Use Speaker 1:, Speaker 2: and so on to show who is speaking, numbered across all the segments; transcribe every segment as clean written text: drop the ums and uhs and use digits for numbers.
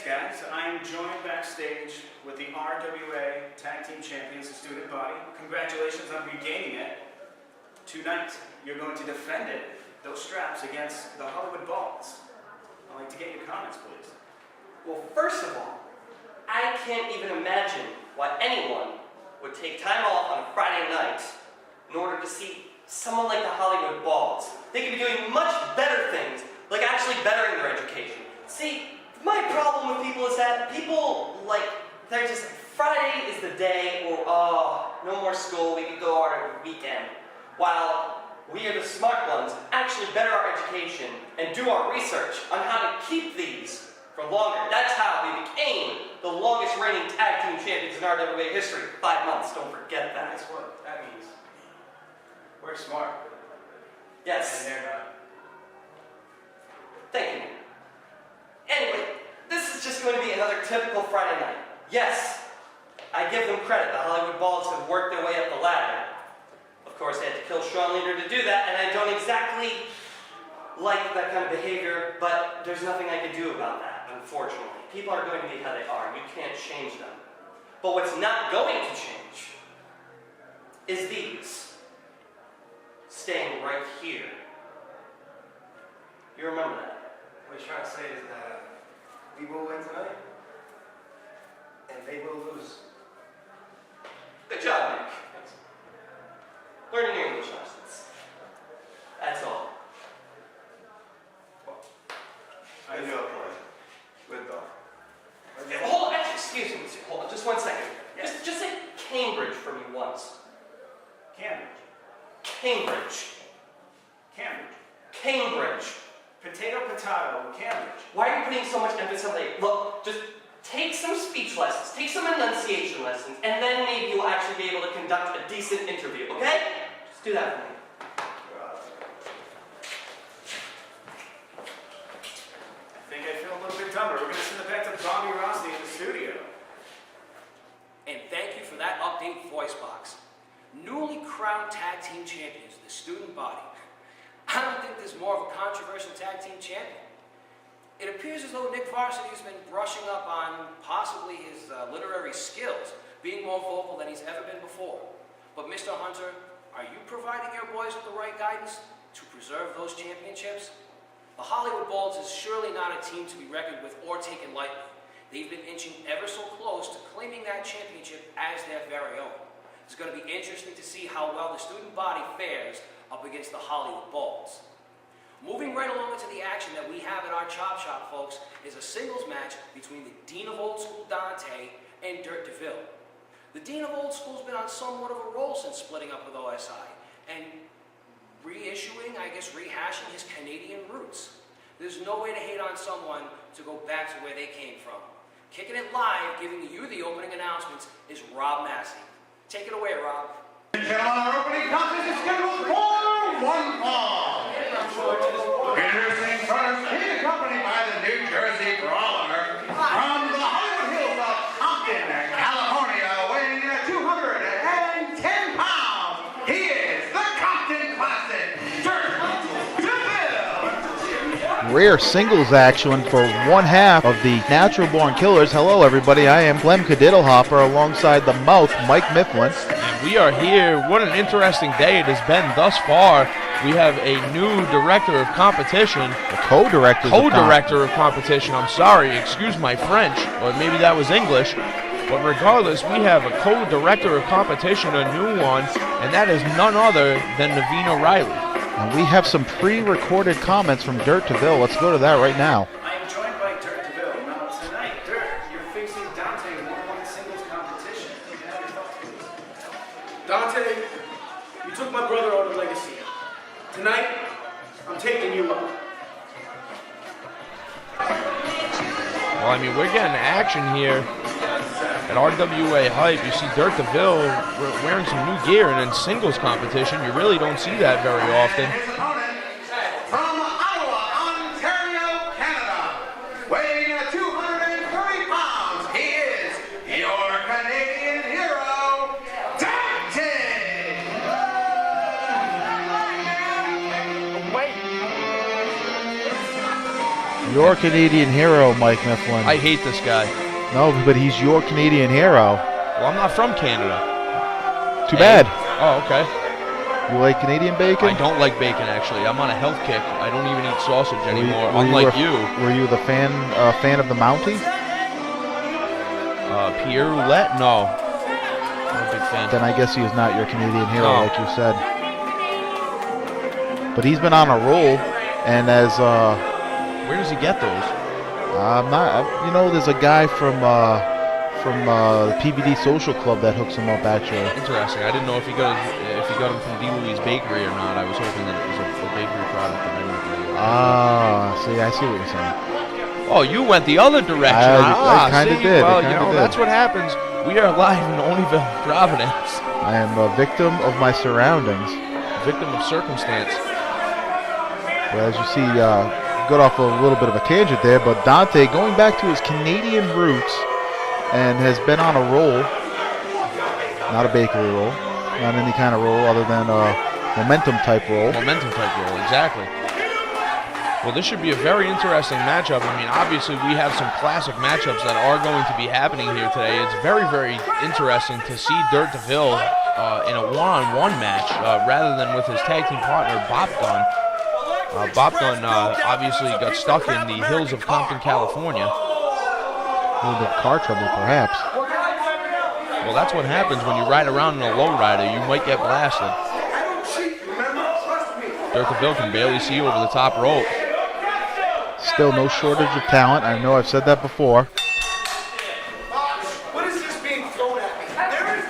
Speaker 1: guys. I'm joined backstage with the RWA Tag Team Champions, the student body. Congratulations on regaining it. Tonight, you're going to defend it, those straps, against the Hollywood Balls. I'd like to get your comments, please.
Speaker 2: Well, first of all, I can't even imagine why anyone would take time off on a Friday night in order to see someone like the Hollywood Balls. They could be doing much better things, like actually bettering their education. See, my problem with people is that people, they're just, Friday is the day, or, oh, no more school, we can go on a weekend. While we are the smart ones, actually better our education and do our research on how to keep these for longer. That's how we became the longest reigning tag team champions in RWA history. 5 months, don't forget that.
Speaker 1: That's what that means. We're smart.
Speaker 2: Yes.
Speaker 1: And they're not.
Speaker 2: Thank you. Anyway, this is just going to be another typical Friday night. Yes, I give them credit. The Hollywood Balls have worked their way up the ladder. Of course, they had to kill Sean Leader to do that, and I don't exactly like that kind of behavior, but there's nothing I can do about that, unfortunately. People are going to be how they are. You can't change them. But what's not going to change is these. Staying right here. You remember that?
Speaker 3: What he's trying to say is that we will win tonight, and they will lose.
Speaker 2: Good job, Nick. Learning your English lessons. That's all.
Speaker 3: I knew a point. Good though.
Speaker 2: Hold on, actually, excuse me. Hold on, just 1 second.
Speaker 1: Yes.
Speaker 2: Just say Cambridge for me once.
Speaker 1: Cambridge.
Speaker 2: Cambridge.
Speaker 1: Cambridge.
Speaker 2: Cambridge.
Speaker 1: Potato, potato, Cambridge.
Speaker 2: Why are you putting so much emphasis on that? Look, just take some speech lessons, take some enunciation lessons, and then maybe you'll actually be able to conduct a decent interview, okay? Just do that for me.
Speaker 1: I think I feel a little bit dumber. We're going to send it back to Bobby Rossi in the studio.
Speaker 4: And thank you for that update voice box. Newly crowned tag team champions, the student body. I don't think there's more of a controversial tag team champion. It appears as though Nick Varsity has been brushing up on possibly his literary skills, being more vocal than he's ever been before. But Mr. Hunter, are you providing your boys with the right guidance to preserve those championships? The Hollywood Balls is surely not a team to be reckoned with or taken lightly. They've been inching ever so close to claiming that championship as their very own. It's going to be interesting to see how well the student body fares up against the Hollywood Balls. Moving right along into the action that we have at our Chop Shop, folks, is a singles match between the Dean of Old School, Dante, and Dirt Deville. The Dean of Old School's been on somewhat of a roll since splitting up with OSI, and rehashing his Canadian roots. There's no way to hate on someone to go back to where they came from. Kicking it live, giving you the opening announcements, is Rob Massey. Take it away, Rob.
Speaker 5: Gentlemen, our opening contest is scheduled for one fall. Introducing first, he's accompanied by the New Jersey Brawler from the Hollywood Hills of Compton, California, weighing 210 pounds. He is the Compton Classic, Dirt Deville.
Speaker 6: Rare singles action for one half of the Natural Born Killers. Hello, everybody. I am Clem Cadiddlehopper alongside the Mouth, Mike Mifflin.
Speaker 7: We are here. What an interesting day it has been thus far. We have a new director of competition.
Speaker 6: Co-director
Speaker 7: of competition. I'm sorry, excuse my French, or maybe that was English. But regardless, we have a co-director of competition, a new one, and that is none other than Naveen O'Reilly.
Speaker 6: And we have some pre-recorded comments from Dirt Deville. Let's go to that right now.
Speaker 1: I am joined by Dirt Deville. Now tonight, Dirt, you're facing Dante in one-on-one singles competition. You have your thoughts, please.
Speaker 8: Dante, you took my brother out of Legacy. Tonight, I'm taking you up.
Speaker 7: Well, I mean, we're getting action here at RWA Hype. You see Dirt Deville wearing some new gear, and in singles competition, you really don't see that very often.
Speaker 5: His opponent from Ottawa, Ontario, Canada, weighing 230 pounds. He is your Canadian hero, Dante.
Speaker 6: Your Canadian hero, Mike Mifflin.
Speaker 7: I hate this guy.
Speaker 6: No, but he's your Canadian hero.
Speaker 7: Well, I'm not from Canada.
Speaker 6: Too bad.
Speaker 7: Oh, okay.
Speaker 6: You like Canadian bacon?
Speaker 7: I don't like bacon, actually. I'm on a health kick. I don't even eat sausage anymore,
Speaker 6: Were
Speaker 7: unlike you.
Speaker 6: Were you the fan of the Mountie?
Speaker 7: Pierre Roulette? No. Not a big fan.
Speaker 6: Then I guess he is not your Canadian hero,
Speaker 7: No.
Speaker 6: like you said. But he's been on a roll, and as
Speaker 7: Where does he get those?
Speaker 6: I'm not. You know, there's a guy from the PVD Social Club that hooks him up. Actually,
Speaker 7: Interesting. I didn't know if he got them from Deville's Bakery or not. I was hoping that it was a bakery product. And I didn't know.
Speaker 6: see, I see what you're saying.
Speaker 7: Oh, you went the other direction.
Speaker 6: I kinda
Speaker 7: see?
Speaker 6: did, I
Speaker 7: Well,
Speaker 6: kinda did.
Speaker 7: that's what happens. We are live in Oneyville, Providence.
Speaker 6: I am a victim of my surroundings.
Speaker 7: Victim of circumstance.
Speaker 6: Well, as you see, got off a little bit of a tangent there, but Dante going back to his Canadian roots and has been on a roll. Not a bakery roll, not any kind of roll other than a momentum type roll.
Speaker 7: Momentum type roll, exactly. Well, this should be a very interesting matchup. I mean, obviously, we have some classic matchups that are going to be happening here today. It's very, very interesting to see Dirt Deville in a one-on-one match rather than with his tag team partner, Bop Gun. Bop Gun obviously got stuck in the hills of Compton, California.
Speaker 6: A little bit of car trouble, perhaps.
Speaker 7: Well, that's what happens when you ride around in a lowrider. You might get blasted. Dirt Deville can barely see over the top rope.
Speaker 6: Still no shortage of talent. I know I've said that before.
Speaker 8: What is this being thrown at me? There is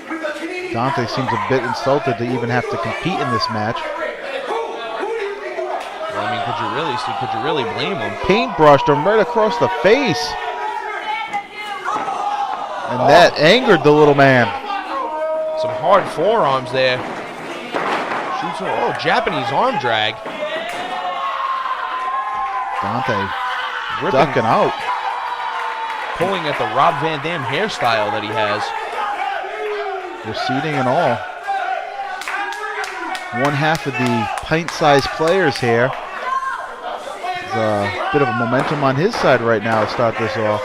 Speaker 8: with the Canadian.
Speaker 6: Dante seems a bit insulted to even have to compete in this match.
Speaker 7: Well, I mean, could you really blame him?
Speaker 6: Paintbrushed him right across the face. And that angered the little man.
Speaker 7: Some hard forearms there. Shoots Japanese arm drag.
Speaker 6: Dante
Speaker 7: Ripping,
Speaker 6: ducking out.
Speaker 7: pulling at the Rob Van Dam hairstyle that he has.
Speaker 6: Receding and all. One half of the pint-sized players here. There's a bit of a momentum on his side right now to start this off.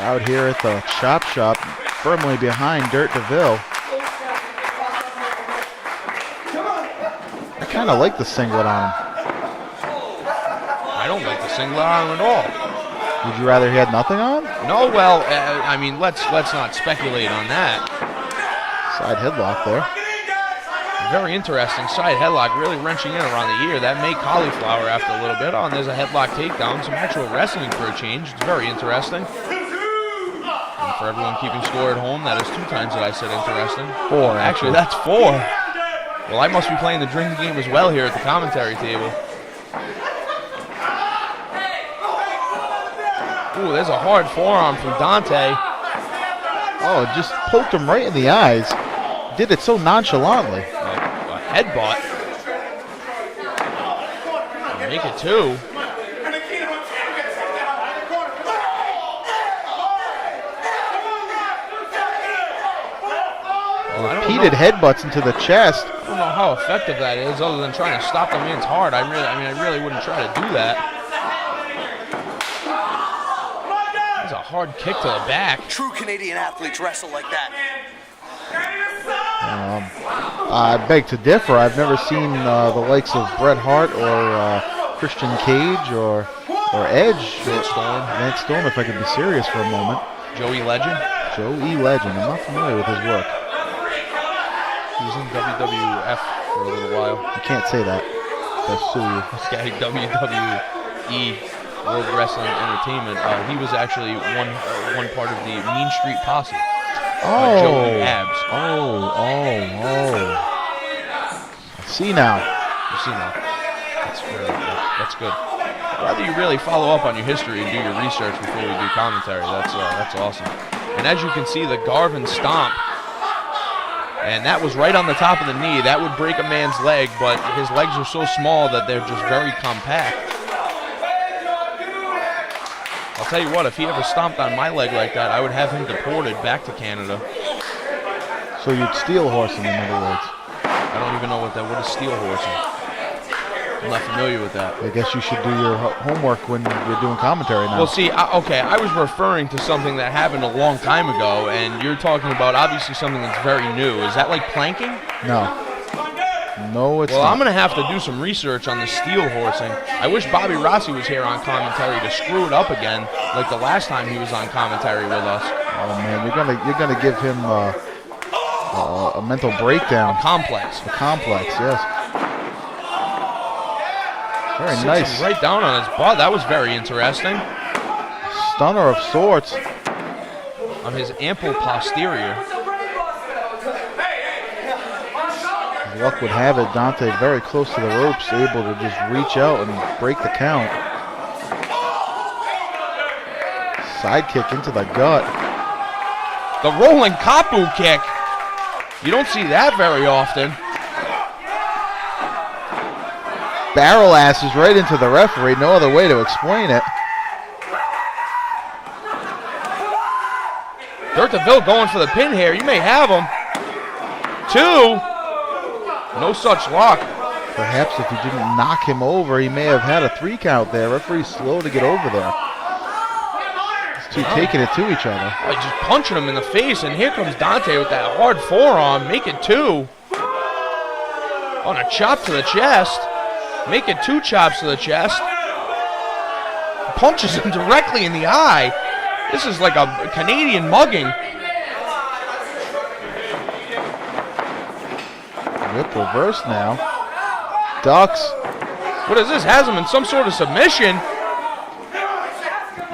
Speaker 6: Out here at the Chop Shop, firmly behind Dirt Deville. I kind of like the singlet on him.
Speaker 7: I don't like the singlet on him at all.
Speaker 6: Would you rather he had nothing on?
Speaker 7: No, well, I mean, let's not speculate on that.
Speaker 6: Side headlock there.
Speaker 7: Very interesting side headlock, really wrenching in around the ear. That may cauliflower after a little bit. Oh, and there's a headlock takedown, some actual wrestling for a change. It's very interesting. And for everyone keeping score at home, that is 2 times that I said interesting.
Speaker 6: 4,
Speaker 7: Actually, that's 4. Well, I must be playing the drinking game as well here at the commentary table. Ooh, there's a hard forearm from Dante.
Speaker 6: Oh, it just poked him right in the eyes. Did it so nonchalantly.
Speaker 7: A headbutt. Make it 2.
Speaker 6: Repeated headbutts into the chest.
Speaker 7: I don't know how effective that is, other than trying to stop the man's heart. I really wouldn't try to do that. That's a hard kick to the back.
Speaker 9: True Canadian athletes wrestle like that.
Speaker 6: I beg to differ. I've never seen the likes of Bret Hart or Christian Cage or Edge.
Speaker 7: Vance Storm.
Speaker 6: Vance Storm, if I could be serious for a moment.
Speaker 7: Joey Legend.
Speaker 6: Joey Legend. I'm not familiar with his work.
Speaker 7: He was in WWF for a little while.
Speaker 6: You can't say that. They'll sue you.
Speaker 7: This guy, WWE, World Wrestling Entertainment. He was actually one part of the Mean Street Posse. Joey Abs.
Speaker 6: I see now.
Speaker 7: You see now. That's good. Rather you really follow up on your history and do your research before we do commentary. That's awesome. And as you can see, the Garvin stomp. And that was right on the top of the knee. That would break a man's leg, but his legs are so small that they're just very compact. I'll tell you what, if he ever stomped on my leg like that, I would have him deported back to Canada.
Speaker 6: So you'd steel horse him, in other words.
Speaker 7: I don't even know what is steel horsing. I'm not familiar with that.
Speaker 6: I guess you should do your homework when you're doing commentary now.
Speaker 7: Well, see, okay, I was referring to something that happened a long time ago, and you're talking about obviously something that's very new. Is that like planking?
Speaker 6: No. No, it's
Speaker 7: Well,
Speaker 6: not.
Speaker 7: I'm going to have to do some research on the steel horsing. I wish Bobby Rossi was here on commentary to screw it up again, like the last time he was on commentary with us.
Speaker 6: Oh man, you're gonna give him a mental breakdown.
Speaker 7: A complex.
Speaker 6: A complex, yes. Very
Speaker 7: Sits
Speaker 6: nice.
Speaker 7: him right down on his butt. That was very interesting.
Speaker 6: Stunner of sorts.
Speaker 7: On his ample posterior.
Speaker 6: As luck would have it, Dante very close to the ropes, able to just reach out and break the count. Side kick into the gut.
Speaker 7: The rolling Kapu kick. You don't see that very often.
Speaker 6: Barrel asses right into the referee. No other way to explain it.
Speaker 7: Deville going for the pin here. You may have him. 2. No such luck.
Speaker 6: Perhaps if he didn't knock him over, he may have had a 3 count there. Referee's slow to get over there. These two taking it to each other.
Speaker 7: Just punching him in the face, and here comes Dante with that hard forearm. Make it 2. On a chop to the chest. Make it 2 chops to the chest. Punches him directly in the eye. This is like a Canadian mugging.
Speaker 6: Whip reverse now. Ducks.
Speaker 7: What is this? Has him in some sort of submission.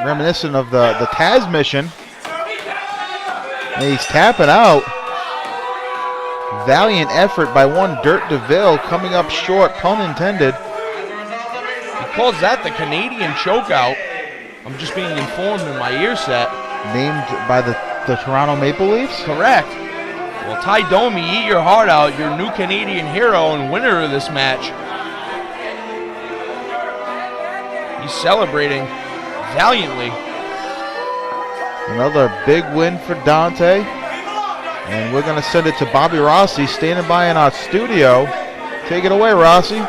Speaker 6: Reminiscent of the Taz mission. And he's tapping out. Valiant effort by one Dirt Deville, coming up short, pun intended.
Speaker 7: He calls that the Canadian chokeout. I'm just being informed in my ear set.
Speaker 6: Named by the Toronto Maple Leafs?
Speaker 7: Correct. Well, Ty Domi, eat your heart out. Your new Canadian hero and winner of this match. He's celebrating valiantly.
Speaker 6: Another big win for Dante. And we're going to send it to Bobby Rossi, standing by in our studio. Take it away, Rossi.